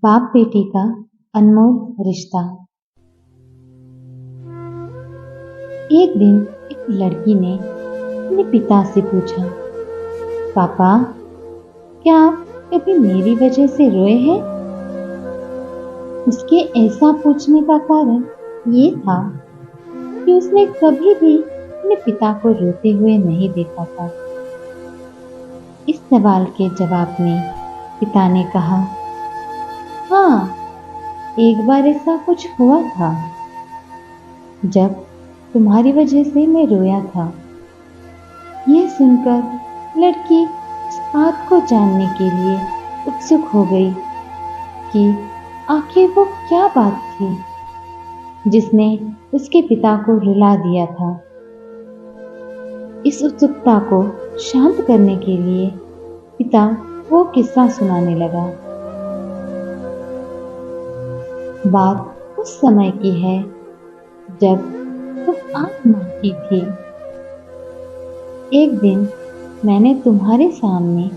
बाप बेटी का अनमोल रिश्ता। एक दिन एक लड़की ने अपने पिता से पूछा, पापा, क्या आप कभी मेरी वजह से रोए हैं? उसके ऐसा पूछने का कारण ये था कि उसने कभी भी अपने पिता को रोते हुए नहीं देखा था। इस सवाल के जवाब में पिता ने कहा, हाँ, एक बार ऐसा कुछ हुआ था जब तुम्हारी वजह से मैं रोया था। यह सुनकर लड़की इस बात को जानने के लिए उत्सुक हो गई कि आखिर वो क्या बात थी जिसने उसके पिता को रुला दिया था। इस उत्सुकता को शांत करने के लिए पिता वो किस्सा सुनाने लगा। बात उस समय की है जब तुम 8 माह की थी। एक दिन मैंने तुम्हारे सामने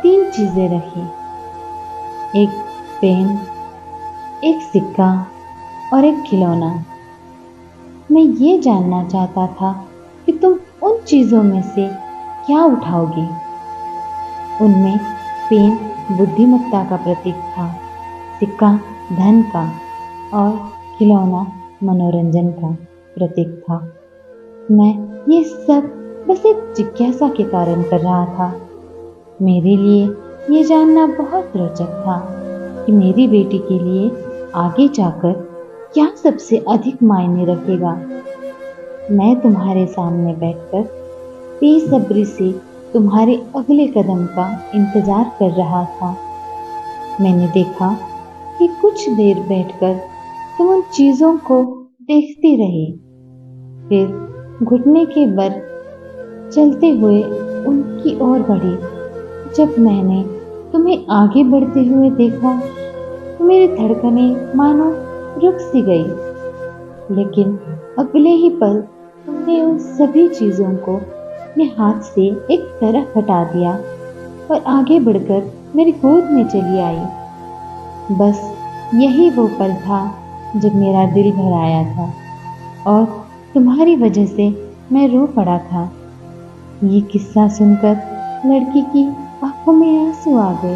3 चीजें रखी, एक पेन, एक सिक्का और एक खिलौना। मैं ये जानना चाहता था कि तुम उन चीजों में से क्या उठाओगी। उनमें पेन बुद्धिमत्ता का प्रतीक था, सिक्का धन का और खिलौना मनोरंजन का प्रतीक था। मैं ये सब बस एक जिज्ञासा के कारण कर रहा था। मेरे लिए ये जानना बहुत रोचक था कि मेरी बेटी के लिए आगे जाकर क्या सबसे अधिक मायने रखेगा। मैं तुम्हारे सामने बैठकर बेसब्री से तुम्हारे अगले कदम का इंतजार कर रहा था। मैंने देखा कि कुछ देर बैठकर तुम उन चीजों को देखती रही, फिर घुटने के बल चलते हुए उनकी ओर बढ़ी। जब मैंने तुम्हें आगे बढ़ते हुए देखा तो मेरी धड़कनें मानो रुक सी गई, लेकिन अगले ही पल तुमने उन सभी चीजों को अपने हाथ से एक तरफ हटा दिया और आगे बढ़कर मेरी गोद में चली आई। बस यही वो पल था जब मेरा दिल भर आया था और तुम्हारी वजह से मैं रो पड़ा था। ये किस्सा सुनकर लड़की की आंखों में आंसू आ गए।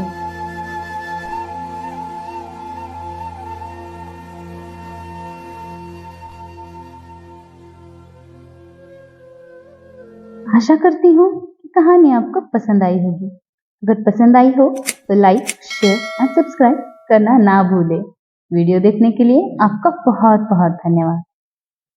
आशा करती हूँ कि कहानी आपको पसंद आई होगी। अगर पसंद आई हो तो लाइक, शेयर और सब्सक्राइब करना ना भूलें। वीडियो देखने के लिए आपका बहुत बहुत धन्यवाद।